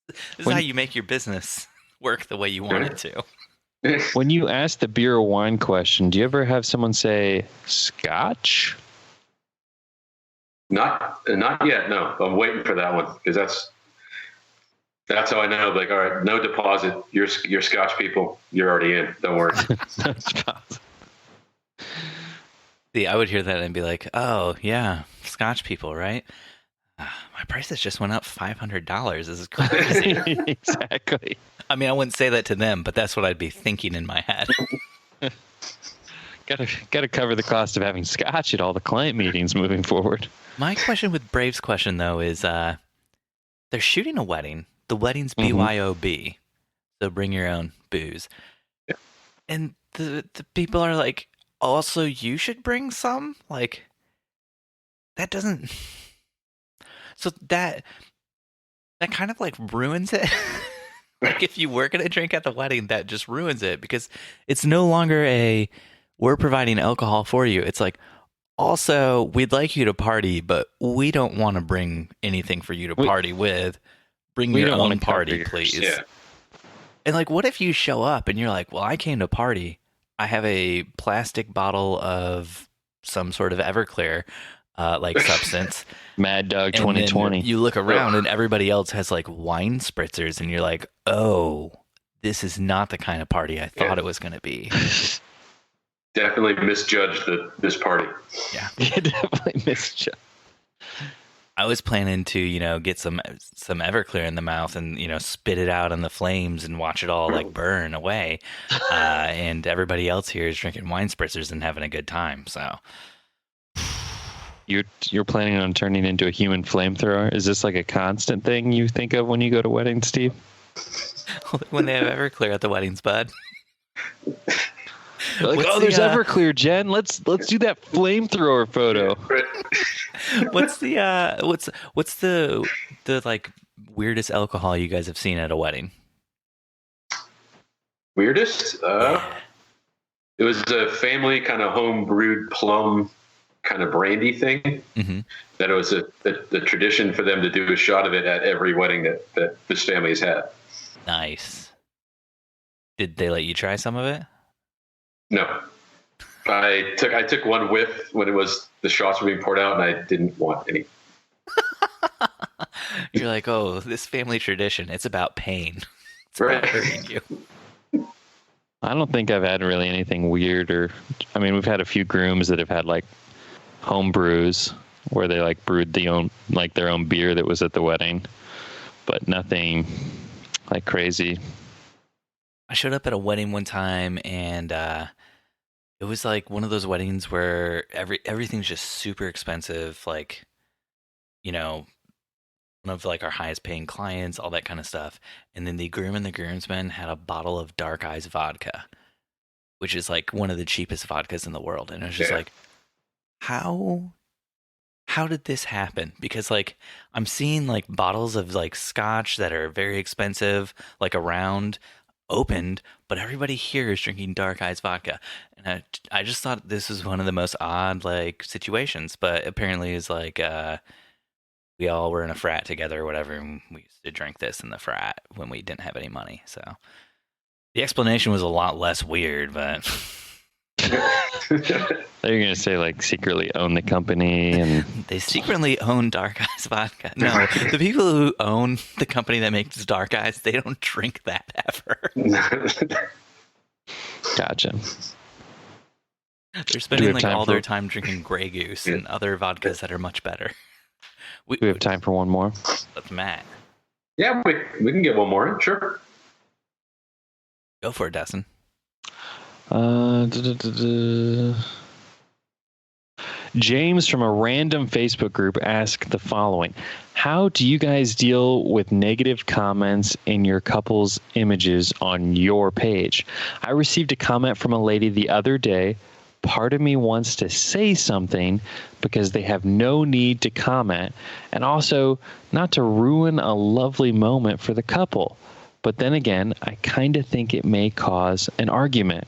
This is how you make your business work the way you want it to. When you ask the beer or wine question, do you ever have someone say scotch? Not yet. No, I'm waiting for that one because that's how I know. Like, all right, no deposit. You're Scotch people. You're already in. Don't worry. See, I would hear that and be like, oh yeah, Scotch people, right? My prices just went up $500. This is crazy. Exactly. I mean, I wouldn't say that to them, but that's what I'd be thinking in my head. Gotta cover the cost of having scotch at all the client meetings moving forward. My question with Brave's question though is, they're shooting a wedding. The wedding's BYOB, so bring your own booze. Yeah. And the people are like, also you should bring some? Like, that doesn't. So that kind of like ruins it. Like if you were going to drink at the wedding, that just ruins it because it's no longer we're providing alcohol for you. It's like, also, we'd like you to party, but we don't want to bring anything for you to party with. Bring your own party, please. Yeah. And like, what if you show up and you're like, well, I came to party. I have a plastic bottle of some sort of Everclear like substance. Mad Dog 2020. You look around and everybody else has like wine spritzers and you're like, oh, this is not the kind of party I thought it was going to be. Definitely misjudged this party. Yeah. Definitely misjudged. I was planning to, get some Everclear in the mouth and, spit it out in the flames and watch it all like burn away. And everybody else here is drinking wine spritzers and having a good time. So you're planning on turning into a human flamethrower? Is this like a constant thing you think of when you go to weddings, Steve? When they have Everclear at the weddings, bud. Like, there's Everclear, Jen. Let's do that flamethrower photo. What's the like weirdest alcohol you guys have seen at a wedding? Weirdest? Yeah. It was a family kind of home brewed plum kind of brandy thing. Mm-hmm. That it was the tradition for them to do a shot of it at every wedding that this family has had. Nice. Did they let you try some of it? No. I took one whiff when the shots were being poured out, and I didn't want any. You're like, oh, this family tradition, it's about pain. It's about hurting you. I don't think I've had really anything weird we've had a few grooms that have had like home brews where they like brewed their own beer that was at the wedding, but nothing like crazy. I showed up at a wedding one time, and it was like one of those weddings where everything's just super expensive, like, one of like our highest paying clients, all that kind of stuff. And then the groom and the groomsmen had a bottle of Dark Eyes vodka, which is like one of the cheapest vodkas in the world. And it was just like, how did this happen? Because like I'm seeing like bottles of like scotch that are very expensive, like around opened, but everybody here is drinking Dark Eyes vodka. And I just thought this was one of the most odd like situations, but apparently it's like, we all were in a frat together or whatever, and we used to drink this in the frat when we didn't have any money. So the explanation was a lot less weird, but They're going to say like secretly own the company, and they secretly own Dark Eyes vodka. No, the people who own the company that makes Dark Eyes, they don't drink that ever. Gotcha. They're spending like all their time drinking Grey Goose and other vodkas that are much better. We have time for one more. That's Matt. Yeah, we can get one more. Sure. Go for it, Dustin. James from a random Facebook group asked the following: how do you guys deal with negative comments in your couple's images on your page? I received a comment from a lady the other day. Part of me wants to say something because they have no need to comment, and also not to ruin a lovely moment for the couple. But then again, I kind of think it may cause an argument.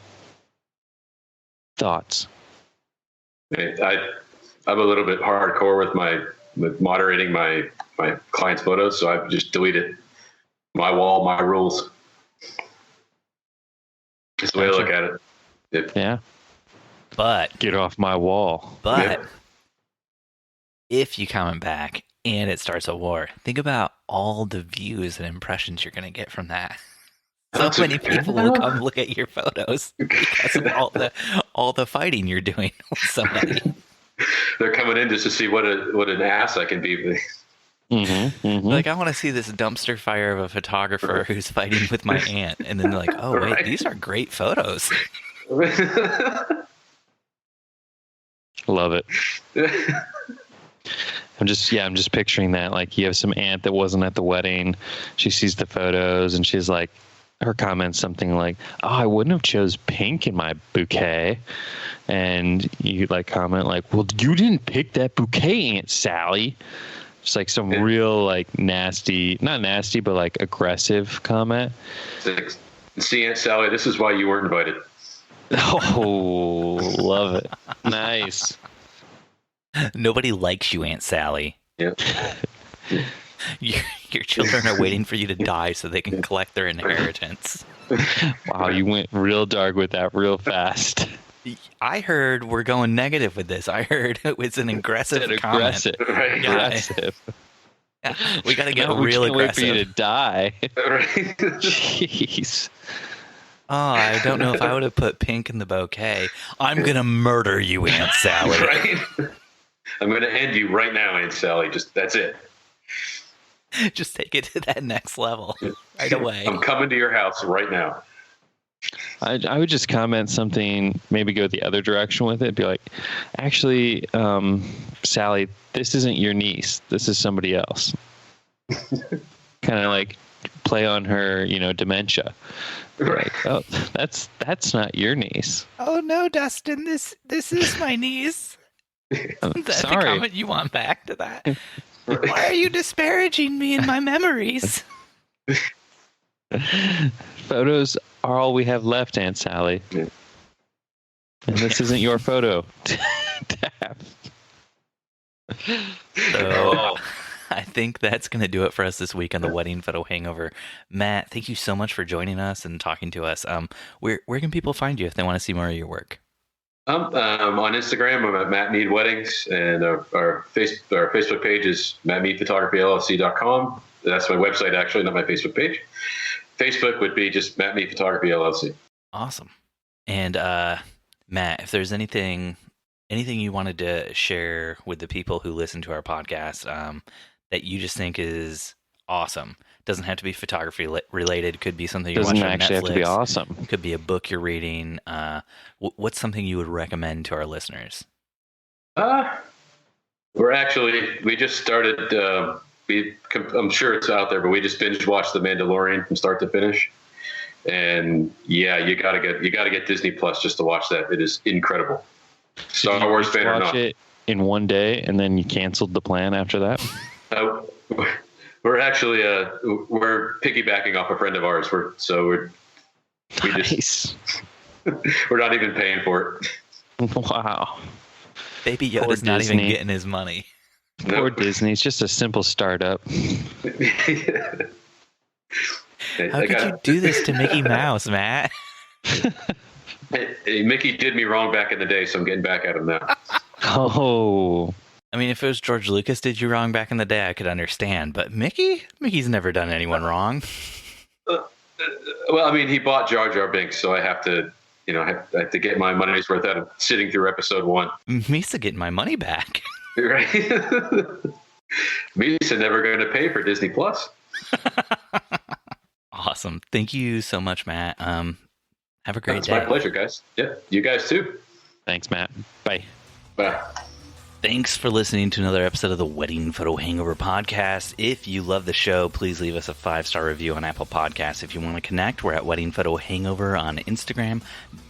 Thoughts? I'm a little bit hardcore with moderating my clients' photos, so I've just deleted my wall, my rules. That's the way I look at it. Yeah. But get off my wall. But if you comment back and it starts a war, think about all the views and impressions you're going to get from that. So many people will come look at your photos because of all the fighting you're doing with somebody. They're coming in just to see what an ass I can be. Like, I want to see this dumpster fire of a photographer who's fighting with my aunt, and then they're like, "Oh wait, these are great photos." Love it. I'm just picturing that. Like, you have some aunt that wasn't at the wedding. She sees the photos and she's like, her comments something like, "Oh, I wouldn't have chose pink in my bouquet." And you like comment like, "Well, you didn't pick that bouquet, Aunt Sally." Just like some real like nasty, not nasty, but like aggressive comment. See, Aunt Sally, this is why you weren't invited. Oh, love it. Nice. Nobody likes you, Aunt Sally. Yep. Your children are waiting for you to die so they can collect their inheritance. Wow, you went real dark with that real fast. I heard we're going negative with this. I heard it was an aggressive comment. Right. Yeah. Aggressive. Yeah, we got to get real aggressive. Wait for you to die. Right. Jeez. Oh, I don't know if I would have put pink in the bouquet. I'm going to murder you, Aunt Sally. Right? I'm going to end you right now, Aunt Sally. That's it. Just take it to that next level right away. I'm coming to your house right now. I would just comment something, maybe go the other direction with it. Be like, actually, Sally, this isn't your niece. This is somebody else. Kind of like play on her, dementia. Right. Like, oh, that's not your niece. Oh no, Dustin, this is my niece. I'm That's the sorry. comment you want back to that. Why are you disparaging me and my memories? Photos are all we have left, Aunt Sally. Yeah. And this isn't your photo. So I think that's going to do it for us this week on the Wedding Photo Hangover. Matt, thank you so much for joining us and talking to us. Where can people find you if they want to see more of your work? On Instagram, I'm at Matt Mead Weddings, and our Facebook page is mattmeadphotographyllc.com. That's my website, actually, not my Facebook page. Facebook would be just Matt Mead Photography LLC. Awesome. And Matt, if there's anything you wanted to share with the people who listen to our podcast that you just think is awesome, doesn't have to be photography related. Could be something you're watching on Netflix. Doesn't actually have to be awesome. Could be a book you're reading. What's something you would recommend to our listeners? We just started. I'm sure it's out there, but we just binge watched The Mandalorian from start to finish. And yeah, you gotta get Disney Plus just to watch that. It is incredible. Star Wars fan or not. Watch it in one day, and then you canceled the plan after that. We're actually we're piggybacking off a friend of ours. We're not even paying for it. Wow. Baby Yoda's not even getting his money. Poor Disney. It's just a simple startup. How could you do this to Mickey Mouse, Matt? Hey, Mickey did me wrong back in the day, so I'm getting back at him now. Oh. I mean, if it was George Lucas did you wrong back in the day, I could understand. But Mickey's never done anyone wrong. Well, I mean, he bought Jar Jar Binks, so I have to, I have to get my money's worth out of sitting through episode 1. Misa getting my money back. Right? Misa never going to pay for Disney Plus. Awesome. Thank you so much, Matt. Have a great day. It's my pleasure, guys. Yeah, you guys too. Thanks, Matt. Bye. Bye. Thanks for listening to another episode of the Wedding Photo Hangover podcast. If you love the show, please leave us a 5-star review on Apple Podcasts. If you want to connect, we're at Wedding Photo Hangover on Instagram.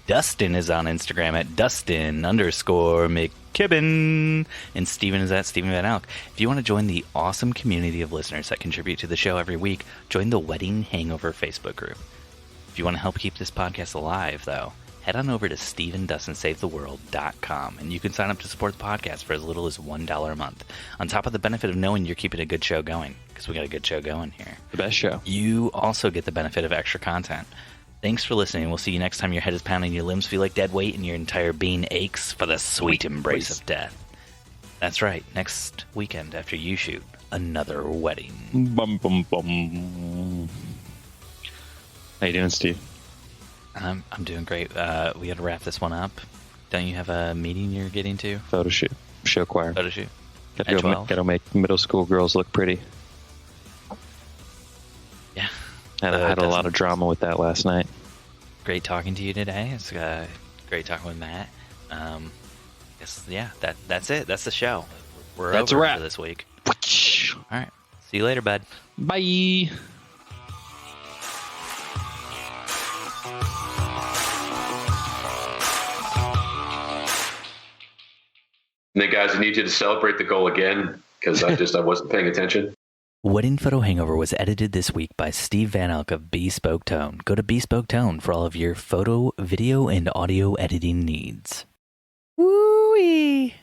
Dustin is on Instagram at Dustin_McKibben. And Steven is at Steven Van Elk. If you want to join the awesome community of listeners that contribute to the show every week, join the Wedding Hangover Facebook group. If you want to help keep this podcast alive, though, head on over to StevenDustinSaveTheWorld.com, and you can sign up to support the podcast for as little as $1 a month. On top of the benefit of knowing you're keeping a good show going, because we got a good show going here. The best show. You also get the benefit of extra content. Thanks for listening. We'll see you next time your head is pounding, your limbs feel like dead weight, and your entire being aches for the sweet embrace of death. That's right. Next weekend after you shoot another wedding. Bum, bum, bum. How you doing, Steve? I'm doing great. We got to wrap this one up. Don't you have a meeting you're getting to? Photo shoot. Show choir. Photo shoot. Gotta make middle school girls look pretty. Yeah. I had a lot of drama with that last night. Great talking to you today. It's great talking with Matt. That's it. That's the show. That's over a wrap for this week. All right. See you later, bud. Bye. And then, guys, I need you to celebrate the goal again, because I wasn't paying attention. Wedding Photo Hangover was edited this week by Steve Van Elk of Bespoke Tone. Go to Bespoke Tone for all of your photo, video, and audio editing needs. Woo-wee!